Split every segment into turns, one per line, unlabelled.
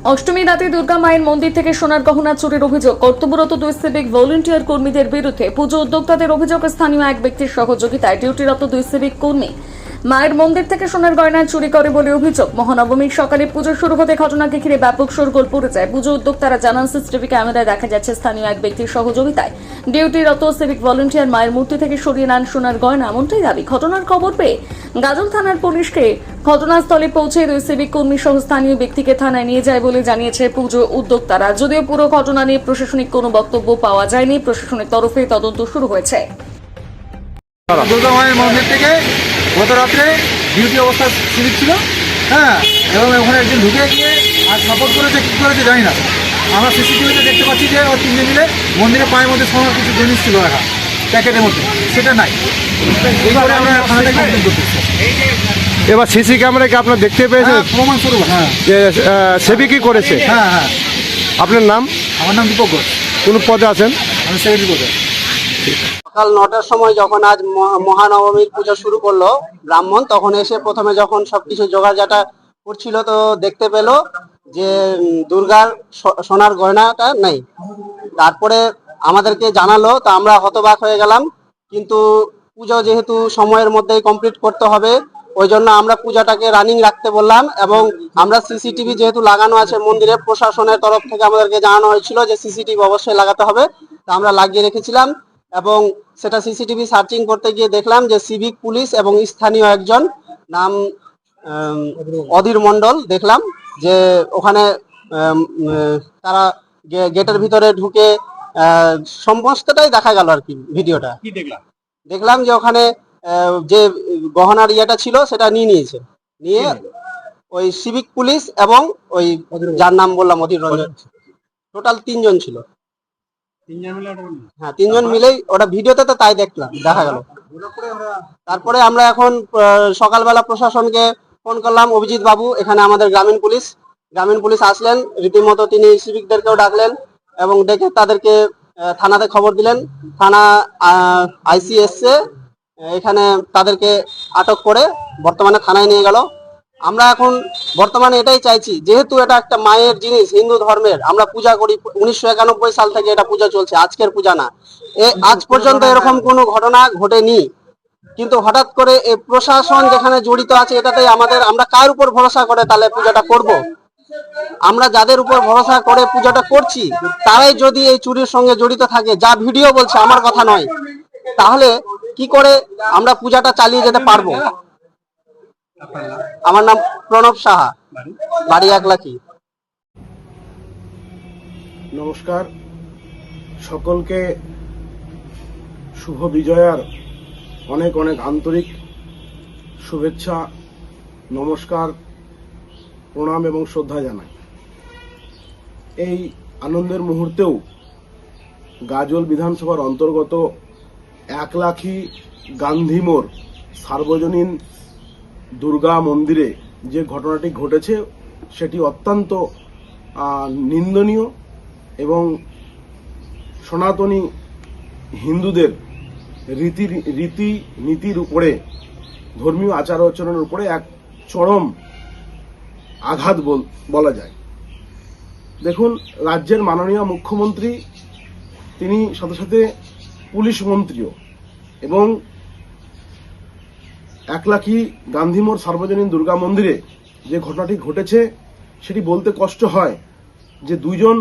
অষ্টমী রাতে দুর্গা মায়ের মন্দির থেকে সোনার গহনা চুরির অভিযোগ। কর্তব্যরত দুই সিভিক ভলেন্টিয়ার কর্মীদের বিরুদ্ধে। পুজো উদ্যোক্তাদের অভিযোগ, স্থানীয় এক ব্যক্তির সহযোগিতায় ডিউটিরত দুই সিভিক কর্মী মায়ের মন্দির থেকে সোনার গয়না চুরি করে বলে অভিযোগ। মহানবমীর সকালে পুজো শুরু হতে ঘটনাকে ঘিরে ব্যাপক শোরগোল পড়ে যায়। পুজো উদ্যোক্তারা জানান, সিসিটিভি ক্যামেরায় দেখা যাচ্ছে স্থানীয় এক ব্যক্তির সহযোগিতায় ডিউটিরত সিভিক ভলেন্টিয়ার মায়ের মূর্তি থেকে সরিয়ে নেন সোনার গয়না, এমনটাই দাবি। ঘটনার খবর পেয়ে গাজল থানার পুলিশকে ঘটনাস্থলে পৌঁছে দুই সিভিক কর্মী সহ স্থানীয় ব্যক্তিকে থানায় নিয়ে যায় বলে জানিয়েছে পুজো উদ্যোক্তারা। যদিও পুরো ঘটনা নিয়ে প্রশাসনিক কোনো বক্তব্য পাওয়া যায়নি, প্রশাসনের তরফে তদন্ত শুরু হয়েছে।
দুর্গা মায়ের মন্দির থেকে গত রাত্রে ডিউটি অবস্থা সিভিক ছিল, এবং ওখানে একদিন ঢুকে গিয়ে আর সাপোর্ট করেছে, কী করেছে জানি না। আমরা সিসিটিভিতে দেখতে পাচ্ছি যে ও তিনজে মিলে মন্দিরে পায়ের মধ্যে সোনার কিছু জিনিস ছিল রাখা প্যাকেটের মধ্যে, সেটা নাই। এইভাবে আমরা থানাতে কমপ্লেন করতেছি।
এবার সিসি ক্যামেরা কি আপনার দেখতে পেয়েছেন?
প্রমাণ স্বরূপ
যে সেবিকই করেছে। আপনার নাম?
আমার নাম দীপক ঘোষ।
কোন পদে আছেন?
আমি সেক্রেটারি পদে।
সকাল 9টার সময় যখন আজ মহানবমীর পুজো শুরু করলো ব্রাহ্মণ, তখন এসে প্রথমে যখন সবকিছু জোগাড়জাটা করছিল তো দেখতে পেল যে দুর্গার সোনার গয়নাটা নেই। তারপরে আমাদেরকে জানালো, তো আমরা হতবাক হয়ে গেলাম। কিন্তু পুজো যেহেতু সময়ের মধ্যেই কমপ্লিট করতে হবে, ওই জন্য আমরা পূজাটাকে রানিং রাখতে বললাম। এবং আমরা সিসিটিভি যেহেতু লাগানো আছে মন্দিরে, প্রশাসনের তরফ থেকে আমাদেরকে জানানো হয়েছিল যে সিসিটিভি অবশ্যই লাগাতে হবে, তা আমরা লাগিয়ে রেখেছিলাম। এবং সেটা সিসিটিভি সার্চিং করতে গিয়ে দেখলাম যে সিভিক পুলিশ এবং স্থানীয় একজন নাম অধীর মণ্ডল, দেখলাম যে ওখানে তারা গেটের ভিতরে ঢুকে সমস্তটাই দেখা গেল আর কি। ভিডিওটা দেখলাম যে ওখানে যে গহনার ইয়েটা ছিল সেটা নিয়েছে, নিয়ে ওই সিভিক পুলিশ এবং ওই যার নাম বললাম অধীর রঞ্জন, টোটাল 3 জন ছিল। হ্যাঁ, 3 জন মিলেই ওটা ভিডিওতে তো তাই দেখা গেল। তারপরে আমরা এখন সকালবেলা প্রশাসনকে ফোন করলাম, অভিজিৎ বাবু এখানে আমাদের গ্রামীণ পুলিশ আসলেন, রীতিমতো তিনি সিভিকদেরকেও ডাকলেন এবং ডেকে তাদেরকে থানাতে খবর দিলেন। থানা আইসি এসছে, এখানে তাদেরকে আটক করে বর্তমানে থানায় নিয়ে গেল। আমরা এখন বর্তমানে এটাই চাইছি, যেহেতু এটা একটা মায়ের জিনিস, হিন্দু ধর্মের, আমরা পূজা করি 1991 সাল থেকে এটা পূজা চলছে, আজকের পূজা না। আজ পর্যন্ত এরকম কোনো ঘটনা ঘটেনি, কিন্তু হঠাৎ করে এই প্রশাসন যেখানে জড়িত আছে, এটাতে আমরা কার উপর ভরসা করে তাহলে পূজাটা করব? আমরা যাদের উপর ভরসা করে পূজাটা করছি তারাই যদি এই চুরির সঙ্গে জড়িত থাকে, যা ভিডিও বলছে, আমার কথা নয়, তাহলে কি করে আমরা পূজাটা চালিয়ে যেতে পারবো? আমার নাম প্রণব সাহা, বাড়ি একলাখি।
নমস্কার সকলকে, শুভ বিজয়ার অনেক অনেক আন্তরিক শুভেচ্ছা, নমস্কার, প্রণাম এবং শ্রদ্ধা জানাই। এই আনন্দের মুহূর্তেও গাজল বিধানসভার অন্তর্গত একলাখি গান্ধী মোড় সার্বজনীন দুর্গা মন্দিরে যে ঘটনাটি ঘটেছে সেটি অত্যন্ত নিন্দনীয় এবং সনাতনী হিন্দুদের রীতি নীতির উপরে, ধর্মীয় আচার আচরণের উপরে এক চরম আঘাত বলা যায়। দেখুন, রাজ্যের মাননীয় মুখ্যমন্ত্রী তিনি সাথে সাথে পুলিশ মন্ত্রীও, এবং একলাখি গান্ধী মোড় সার্বজনীন দুর্গা মন্দিরে যে ঘটনাটি ঘটেছে সেটি বলতে কষ্ট হয় যে 2 জন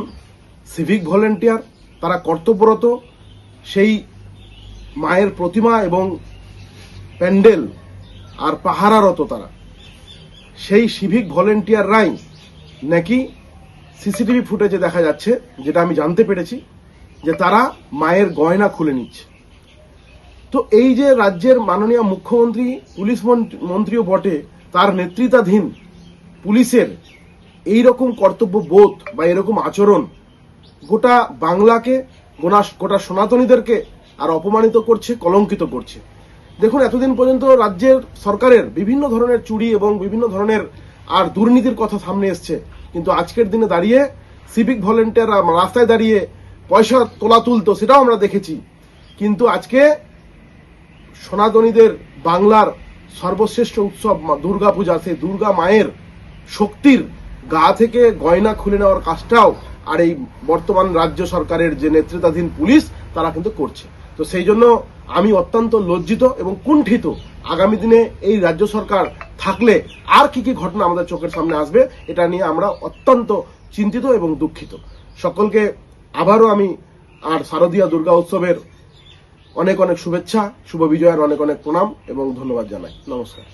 সিভিক ভলেন্টিয়ার, তারা কর্তব্যরত সেই মায়ের প্রতিমা এবং প্যান্ডেল আর পাহারারত, তারা সেই সিভিক ভলেন্টিয়াররাই নাকি সিসিটিভি ফুটেজে দেখা যাচ্ছে, যেটা আমি জানতে পেরেছি, যে তারা মায়ের গয়না খুলে নিচ্ছে। তো এই যে রাজ্যের মাননীয় মুখ্যমন্ত্রী পুলিশ মন্ত্রীও বটে, তার নেতৃত্বাধীন পুলিশের এই রকম কর্তব্য বোধ বা এরকম আচরণ গোটা বাংলাকে, গোটা সনাতনীদেরকে আর অপমানিত করছে, কলঙ্কিত করছে। দেখুন, এতদিন পর্যন্ত রাজ্যের সরকারের বিভিন্ন ধরনের চুরি এবং বিভিন্ন ধরনের আর দুর্নীতির কথা সামনে এসছে, কিন্তু আজকের দিনে দাঁড়িয়ে সিভিক ভলেন্টিয়ার রাস্তায় দাঁড়িয়ে পয়সা তুলতো, সেটাও আমরা দেখেছি। কিন্তু আজকে সনাতনীদের বাংলার সর্বশ্রেষ্ঠ উৎসব দুর্গা পূজা, সেই দুর্গা মায়ের শক্তির গা থেকে গয়না খুলে নেওয়ার কাজটাও আর এই বর্তমান রাজ্য সরকারের যে নেতৃত্বাধীন পুলিশ তারা কিন্তু করছে। তো সেই জন্য আমি অত্যন্ত লজ্জিত এবং কুণ্ঠিত। আগামী দিনে এই রাজ্য সরকার থাকলে আর কি কি ঘটনা আমাদের চোখের সামনে আসবে এটা নিয়ে আমরা অত্যন্ত চিন্তিত এবং দুঃখিত। সকলকে আবারও আমি আর শারদীয়া দুর্গা উৎসবের অনেক অনেক শুভেচ্ছা, শুভ বিজয়ের অনেক অনেক প্রণাম এবং ধন্যবাদ জানাই। নমস্কার।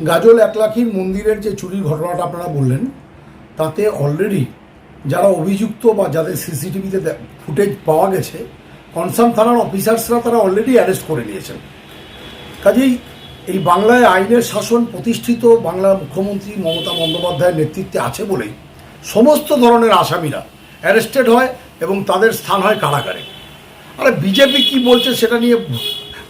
গাজল একলাখির মন্দিরের যে চুরির ঘটনাটা আপনারা বললেন, তাতে অলরেডি যারা অভিযুক্ত বা যাদের সিসিটিভিতে ফুটেজ পাওয়া গেছে, কনসার্ন থানার অফিসার্সরা তারা অলরেডি অ্যারেস্ট করে নিয়েছেন। কাজেই এই বাংলায় আইনের শাসন প্রতিষ্ঠিত বাংলার মুখ্যমন্ত্রী মমতা বন্দ্যোপাধ্যায়ের নেতৃত্বে আছে বলেই সমস্ত ধরনের আসামিরা অ্যারেস্টেড হয় এবং তাদের স্থান হয় কারাগারে। আরে বিজেপি কি বলছে সেটা নিয়ে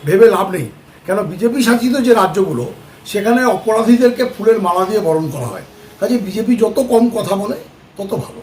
ভেবে লাভ নেই, কেন বিজেপি শাসিত যে রাজ্যগুলো সেখানে অপরাধীদেরকে ফুলের মালা দিয়ে বরণ করা হয়। কাজে বিজেপি যত কম কথা বলে তত ভালো।